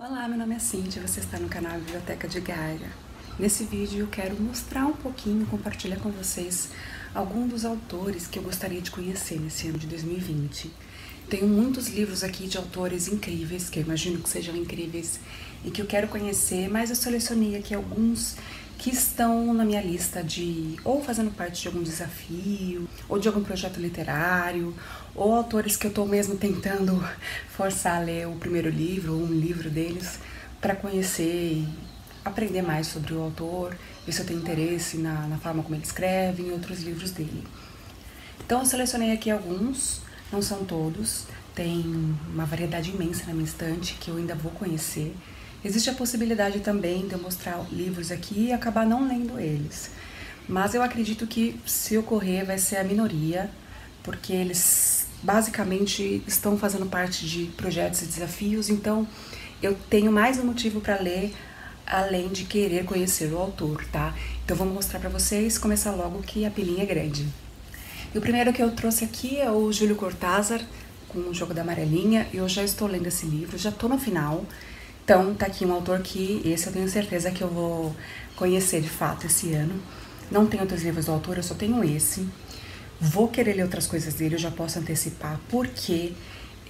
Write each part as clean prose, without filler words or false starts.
Olá, meu nome é Cíntia, você está no canal Biblioteca de Gaia. Nesse vídeo eu quero mostrar um pouquinho, compartilhar com vocês alguns dos autores que eu gostaria de conhecer nesse ano de 2020. Tenho muitos livros aqui de autores incríveis, que eu imagino que sejam incríveis e que eu quero conhecer, mas eu selecionei aqui alguns que estão na minha lista de ou fazendo parte de algum desafio, ou de algum projeto literário, ou autores que eu estou mesmo tentando forçar a ler o primeiro livro, ou um livro deles, para conhecer e aprender mais sobre o autor, ver se eu tenho interesse na forma como ele escreve, em outros livros dele. Então eu selecionei aqui alguns, não são todos, tem uma variedade imensa na minha estante que eu ainda vou conhecer. Existe a possibilidade também de eu mostrar livros aqui e acabar não lendo eles. Mas eu acredito que, se ocorrer, vai ser a minoria, porque eles basicamente estão fazendo parte de projetos e desafios, então eu tenho mais um motivo para ler, além de querer conhecer o autor, tá? Então vou mostrar para vocês, começar logo que a pilinha é grande. E o primeiro que eu trouxe aqui é o Júlio Cortázar, com o Jogo da Amarelinha. Eu já estou lendo esse livro, já estou no final. Então, tá aqui um autor que esse eu tenho certeza que eu vou conhecer de fato esse ano. Não tenho outros livros do autor, eu só tenho esse. Vou querer ler outras coisas dele, eu já posso antecipar, porque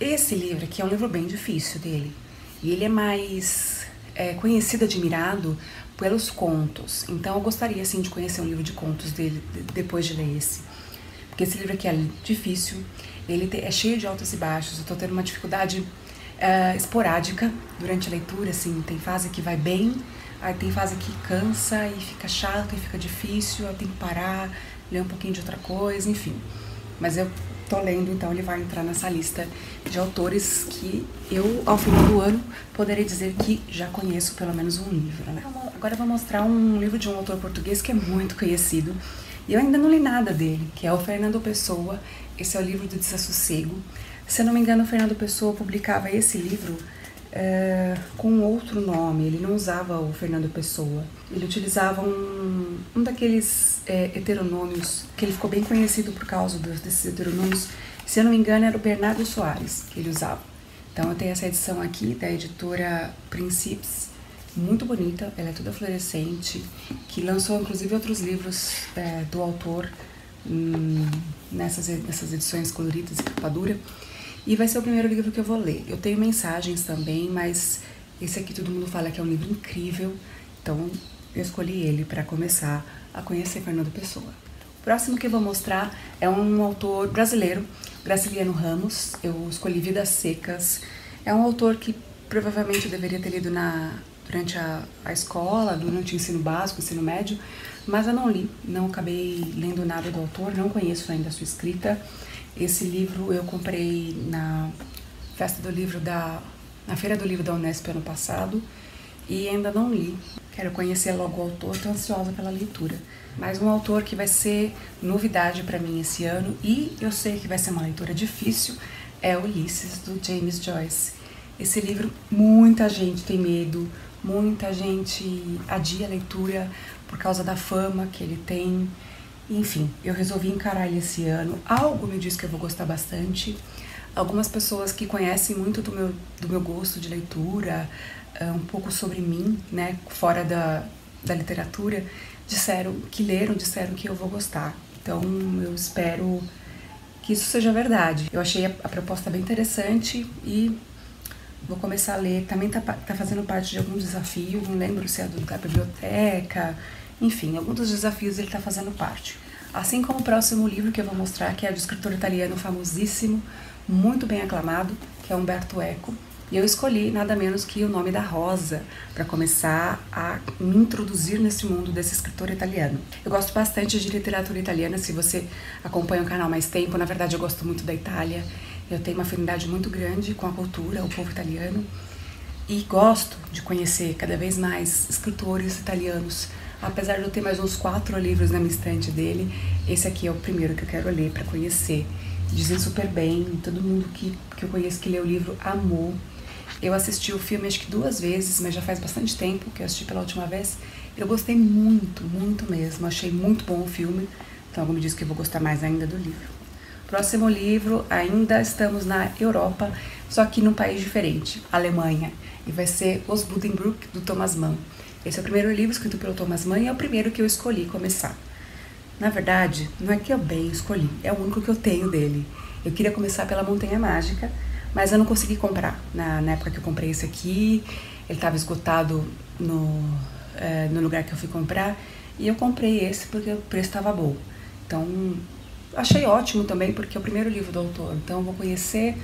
esse livro aqui é um livro bem difícil dele. E ele é mais conhecido, admirado pelos contos. Então, eu gostaria, assim, de conhecer um livro de contos dele depois de ler esse. Porque esse livro aqui é difícil, ele é cheio de altos e baixos, eu tô tendo uma dificuldade esporádica durante a leitura, assim, tem fase que vai bem, aí tem fase que cansa e fica chato e fica difícil, eu tenho que parar, ler um pouquinho de outra coisa, enfim. Mas eu tô lendo, então ele vai entrar nessa lista de autores que eu, ao final do ano, poderei dizer que já conheço pelo menos um livro, né? Agora eu vou mostrar um livro de um autor português que é muito conhecido, e eu ainda não li nada dele, que é o Fernando Pessoa. Esse é o livro do Desassossego. Se eu não me engano, o Fernando Pessoa publicava esse livro com outro nome. Ele não usava o Fernando Pessoa. Ele utilizava um daqueles heteronômios, que ele ficou bem conhecido por causa desses heteronômios. Se eu não me engano, era o Bernardo Soares que ele usava. Então eu tenho essa edição aqui da editora Princípios, muito bonita, ela é toda fluorescente, que lançou inclusive outros livros do autor nessas edições coloridas e capa dura. E vai ser o primeiro livro que eu vou ler. Eu tenho mensagens também, mas esse aqui todo mundo fala que é um livro incrível, então eu escolhi ele para começar a conhecer Fernando Pessoa. O próximo que eu vou mostrar é um autor brasileiro, Graciliano Ramos. Eu escolhi Vidas Secas. É um autor que provavelmente eu deveria ter lido durante a escola, durante o ensino básico, ensino médio, mas eu não li, não acabei lendo nada do autor, não conheço ainda a sua escrita. Esse livro eu comprei na Feira do Livro da Unesp ano passado e ainda não li. Quero conhecer logo o autor, estou ansiosa pela leitura. Mas um autor que vai ser novidade para mim esse ano, e eu sei que vai ser uma leitura difícil, é Ulisses, do James Joyce. Esse livro, muita gente tem medo, muita gente adia a leitura por causa da fama que ele tem. Enfim, eu resolvi encarar ele esse ano. Algo me diz que eu vou gostar bastante. Algumas pessoas que conhecem muito do meu gosto de leitura, um pouco sobre mim, né, fora da literatura, disseram que eu vou gostar. Então eu espero que isso seja verdade. Eu achei a proposta bem interessante e vou começar a ler. Também tá fazendo parte de algum desafio, não lembro se é da biblioteca, enfim, alguns dos desafios ele tá fazendo parte. Assim como o próximo livro que eu vou mostrar, que é do escritor italiano famosíssimo, muito bem aclamado, que é Umberto Eco. E eu escolhi nada menos que O Nome da Rosa, para começar a me introduzir nesse mundo desse escritor italiano. Eu gosto bastante de literatura italiana, se você acompanha o canal há mais tempo, na verdade eu gosto muito da Itália. Eu tenho uma afinidade muito grande com a cultura, o povo italiano, e gosto de conhecer cada vez mais escritores italianos. Apesar de eu ter mais uns 4 livros na minha estante dele, esse aqui é o primeiro que eu quero ler para conhecer. Dizem super bem, todo mundo que eu conheço que leu o livro amou. Eu assisti o filme acho que 2 vezes, mas já faz bastante tempo que eu assisti pela última vez. Eu gostei muito, muito mesmo, achei muito bom o filme, então algo me diz que eu vou gostar mais ainda do livro. Próximo livro, ainda estamos na Europa, só que num país diferente, Alemanha. E vai ser Os Buddenbrooks, do Thomas Mann. Esse é o primeiro livro escrito pelo Thomas Mann e é o primeiro que eu escolhi começar. Na verdade, não é que eu bem escolhi, é o único que eu tenho dele. Eu queria começar pela Montanha Mágica, mas eu não consegui comprar. Na época que eu comprei esse aqui, ele estava esgotado no lugar que eu fui comprar, e eu comprei esse porque o preço estava bom. Então, achei ótimo também, porque é o primeiro livro do autor, então eu vou conhecer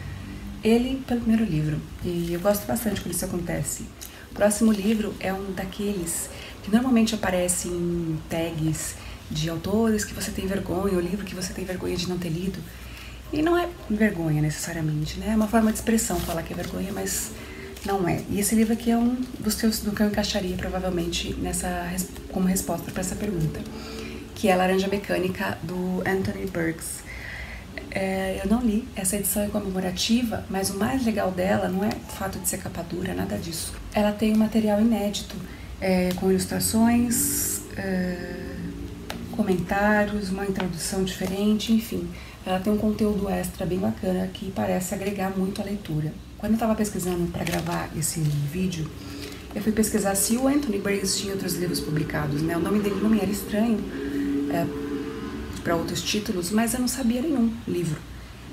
ele pelo primeiro livro, e eu gosto bastante quando isso acontece. O próximo livro é um daqueles que normalmente aparece em tags de autores que você tem vergonha, ou livro que você tem vergonha de não ter lido. E não é vergonha necessariamente, né? É uma forma de expressão falar que é vergonha, mas não é. E esse livro aqui é um dos teus do que eu encaixaria provavelmente como resposta para essa pergunta, que é Laranja Mecânica, do Anthony Burgess. Eu não li, essa edição é comemorativa, mas o mais legal dela não é o fato de ser capa dura, nada disso. Ela tem um material inédito, com ilustrações, comentários, uma introdução diferente, enfim. Ela tem um conteúdo extra bem bacana que parece agregar muito à leitura. Quando eu estava pesquisando para gravar esse vídeo, eu fui pesquisar se o Anthony Burgess tinha outros livros publicados, né? O nome dele não me era estranho para outros títulos, mas eu não sabia nenhum livro.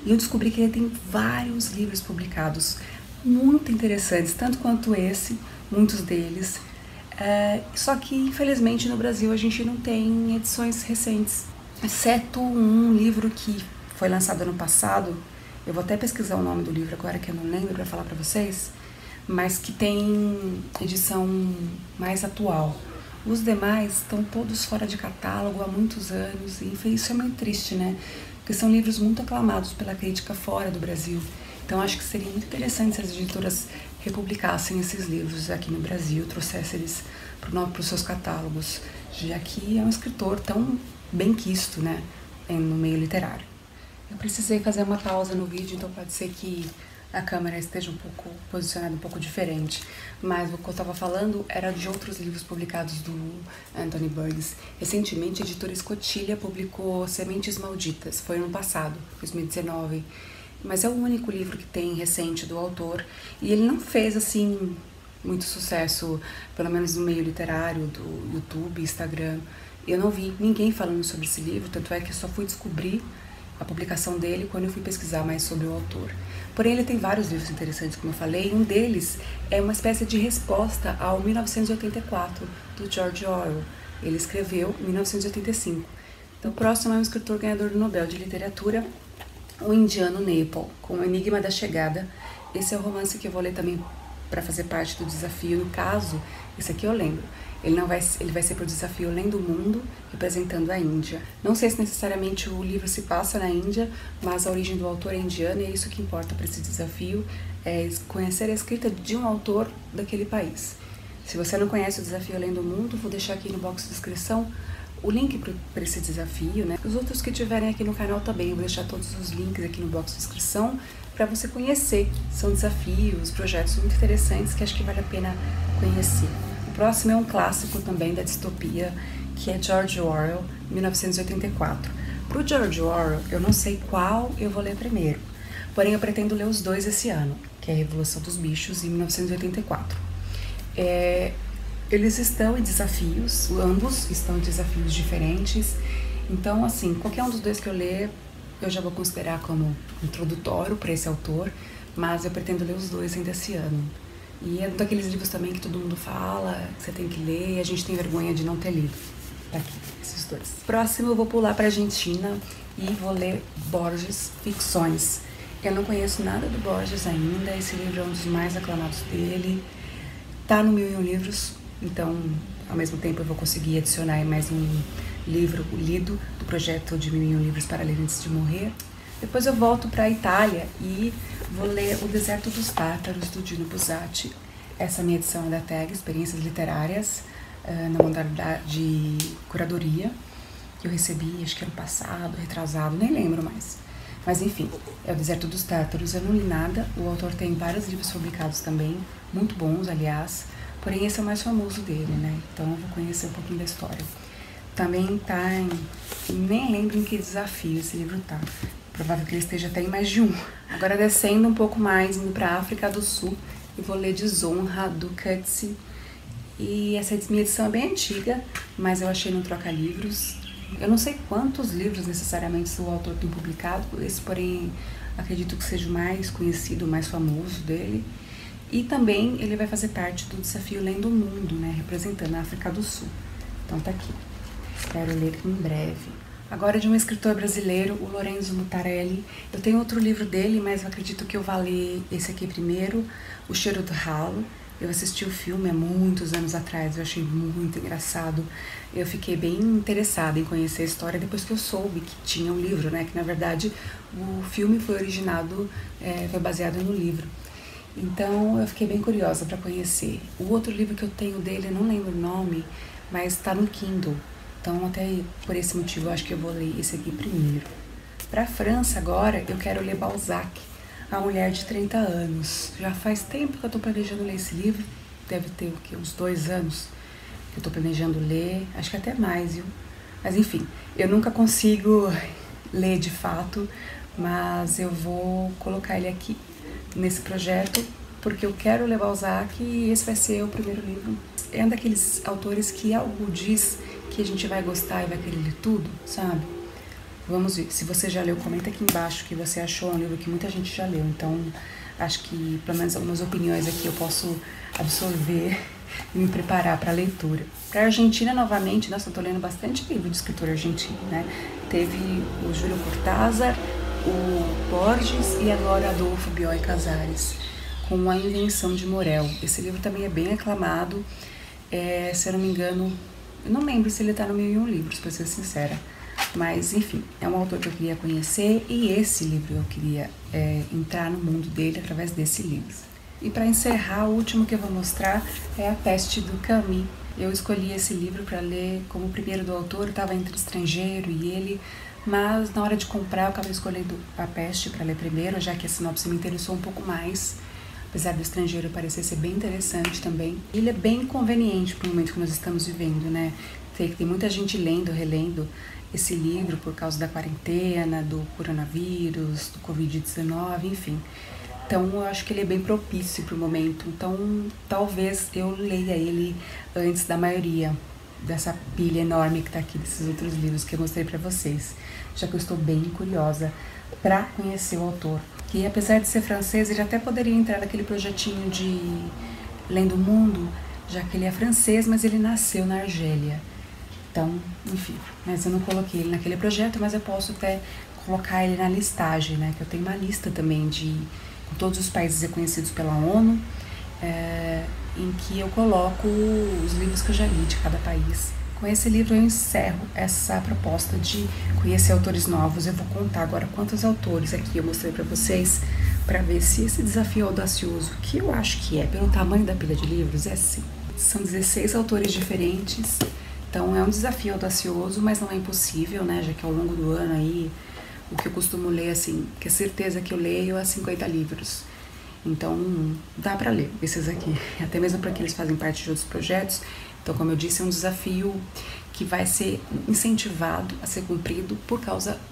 E eu descobri que ele tem vários livros publicados, muito interessantes, tanto quanto esse, muitos deles. Só que, infelizmente, no Brasil a gente não tem edições recentes, exceto um livro que foi lançado ano passado. Eu vou até pesquisar o nome do livro agora, que eu não lembro, para falar para vocês, mas que tem edição mais atual. Os demais estão todos fora de catálogo há muitos anos, e isso é muito triste, né? Porque são livros muito aclamados pela crítica fora do Brasil. Então acho que seria muito interessante se as editoras republicassem esses livros aqui no Brasil, trouxessem eles para os seus catálogos, já que é um escritor tão bem quisto, né, no meio literário. Eu precisei fazer uma pausa no vídeo, então pode ser que a câmera esteja posicionada um pouco diferente, mas o que eu estava falando era de outros livros publicados do Anthony Burgess. Recentemente, a editora Escotilha publicou Sementes Malditas, foi ano passado, 2019, mas é o único livro que tem recente do autor, e ele não fez, assim, muito sucesso, pelo menos no meio literário, do YouTube, Instagram. Eu não vi ninguém falando sobre esse livro, tanto é que eu só fui descobrir a publicação dele quando eu fui pesquisar mais sobre o autor. Porém, ele tem vários livros interessantes, como eu falei, e um deles é uma espécie de resposta ao 1984, do George Orwell. Ele escreveu em 1985. Então, o próximo é um escritor ganhador do Nobel de Literatura, o indiano Naipaul, com O Enigma da Chegada. Esse é o romance que eu vou ler também para fazer parte do desafio. No caso, esse aqui eu lembro. Ele vai ser para o desafio Lendo o Mundo, representando a Índia. Não sei se necessariamente o livro se passa na Índia, mas a origem do autor é indiana, e é isso que importa para esse desafio, é conhecer a escrita de um autor daquele país. Se você não conhece o desafio Lendo o Mundo, vou deixar aqui no box de descrição o link para esse desafio, né? Os outros que tiverem aqui no canal também, eu vou deixar todos os links aqui no box de descrição para você conhecer. São desafios, projetos muito interessantes que acho que vale a pena conhecer. O próximo é um clássico também da distopia, que é George Orwell, 1984. Para o George Orwell, eu não sei qual eu vou ler primeiro, porém eu pretendo ler os dois esse ano, que é a Revolução dos Bichos e 1984. Eles estão em desafios, ambos estão em desafios diferentes, então assim, qualquer um dos dois que eu ler, eu já vou considerar como introdutório para esse autor, mas eu pretendo ler os dois ainda esse ano. E é um daqueles livros também que todo mundo fala, que você tem que ler, e a gente tem vergonha de não ter lido. Tá aqui, esses dois. Próximo eu vou pular para a Argentina e vou ler Borges, Ficções. Eu não conheço nada do Borges ainda, esse livro é um dos mais aclamados dele, tá no 1001 Livros, então ao mesmo tempo eu vou conseguir adicionar mais um livro lido do projeto de 1001 Livros para Ler Antes de Morrer. Depois eu volto para a Itália e vou ler O Deserto dos Tártaros, do Dino Buzzati. Essa minha edição é da tag Experiências Literárias, na modalidade de curadoria, que eu recebi, acho que ano passado, retrasado, nem lembro mais. Mas enfim, é O Deserto dos Tártaros, eu não li nada, o autor tem vários livros publicados também, muito bons, aliás, porém esse é o mais famoso dele, né? Então eu vou conhecer um pouquinho da história. Também tá nem lembro em que desafio esse livro tá. Provável que ele esteja até em mais de um. Agora descendo um pouco mais, indo para a África do Sul, eu vou ler Desonra, do Coetzee. E essa minha edição é bem antiga, mas eu achei no Troca-Livros. Eu não sei quantos livros necessariamente o autor tem publicado, esse, porém, acredito que seja o mais conhecido, o mais famoso dele. E também ele vai fazer parte do desafio Lendo o Mundo, né, representando a África do Sul. Então tá aqui. Espero ler em breve. Agora de um escritor brasileiro, o Lorenzo Mutarelli. Eu tenho outro livro dele, mas eu acredito que eu vou ler esse aqui primeiro, O Cheiro do Ralo. Eu assisti o filme há muitos anos atrás, eu achei muito engraçado. Eu fiquei bem interessada em conhecer a história depois que eu soube que tinha um livro, né? Que na verdade o filme foi foi baseado no livro. Então eu fiquei bem curiosa para conhecer. O outro livro que eu tenho dele, eu não lembro o nome, mas está no Kindle. Então até por esse motivo eu acho que eu vou ler esse aqui primeiro. Para a França agora, eu quero ler Balzac, A Mulher de 30 Anos. Já faz tempo que eu estou planejando ler esse livro, deve ter o quê? Uns 2 anos que eu estou planejando ler, acho que até mais, viu? Mas enfim, eu nunca consigo ler de fato, mas eu vou colocar ele aqui nesse projeto, porque eu quero ler Balzac e esse vai ser o primeiro livro. É um daqueles autores que algo diz que a gente vai gostar e vai querer ler tudo, sabe? Vamos ver. Se você já leu, comenta aqui embaixo que você achou. É um livro que muita gente já leu. Então, acho que pelo menos algumas opiniões aqui eu posso absorver e me preparar para a leitura. Para a Argentina, novamente, nossa, eu tô lendo bastante livro de escritor argentino, né? Teve o Júlio Cortázar, o Borges e agora Adolfo Bioy Casares, com A Invenção de Morel. Esse livro também é bem aclamado. Se eu não me engano, eu não lembro se ele tá no 1001 livros, para ser sincera. Mas, enfim, é um autor que eu queria conhecer e esse livro eu queria entrar no mundo dele através desse livro. E para encerrar, o último que eu vou mostrar é A Peste, do Camus. Eu escolhi esse livro para ler como o primeiro do autor, estava entre Estrangeiro e ele, mas na hora de comprar eu acabei escolhendo A Peste para ler primeiro, já que a sinopse me interessou um pouco mais, apesar do Estrangeiro parecer ser bem interessante também. Ele é bem conveniente para o momento que nós estamos vivendo, né? Tem muita gente lendo, relendo esse livro por causa da quarentena, do coronavírus, do Covid-19, enfim. Então, eu acho que ele é bem propício para o momento. Então, talvez eu leia ele antes da maioria dessa pilha enorme que está aqui desses outros livros que eu mostrei para vocês, já que eu estou bem curiosa para conhecer o autor. Que, apesar de ser francês, ele até poderia entrar naquele projetinho de Lendo o Mundo, já que ele é francês, mas ele nasceu na Argélia. Então, enfim, mas eu não coloquei ele naquele projeto, mas eu posso até colocar ele na listagem, né? Que eu tenho uma lista também com todos os países reconhecidos pela ONU, em que eu coloco os livros que eu já li de cada país. Com esse livro eu encerro essa proposta de conhecer autores novos. Eu vou contar agora quantos autores aqui eu mostrei para vocês, para ver se esse desafio audacioso, que eu acho que é, pelo tamanho da pilha de livros, é sim. São 16 autores diferentes. Então é um desafio audacioso, mas não é impossível, né? Já que ao longo do ano aí, o que eu costumo ler, assim, que é certeza que eu leio é 50 livros. Então dá para ler esses aqui, até mesmo para que eles fazem parte de outros projetos. Então, como eu disse, é um desafio que vai ser incentivado a ser cumprido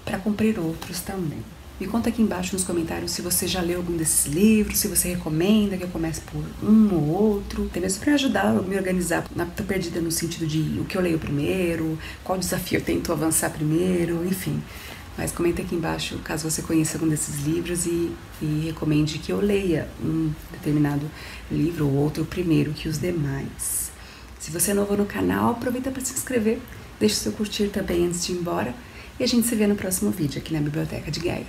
para cumprir outros também. Me conta aqui embaixo nos comentários se você já leu algum desses livros, se você recomenda que eu comece por um ou outro, até mesmo para ajudar a me organizar. Tô perdida no sentido de o que eu leio primeiro, qual desafio eu tento avançar primeiro, enfim. Mas comenta aqui embaixo caso você conheça algum desses livros e recomende que eu leia um determinado livro ou outro primeiro que os demais. Se você é novo no canal, aproveita para se inscrever, deixa o seu curtir também antes de ir embora e a gente se vê no próximo vídeo aqui na Biblioteca de Gaia.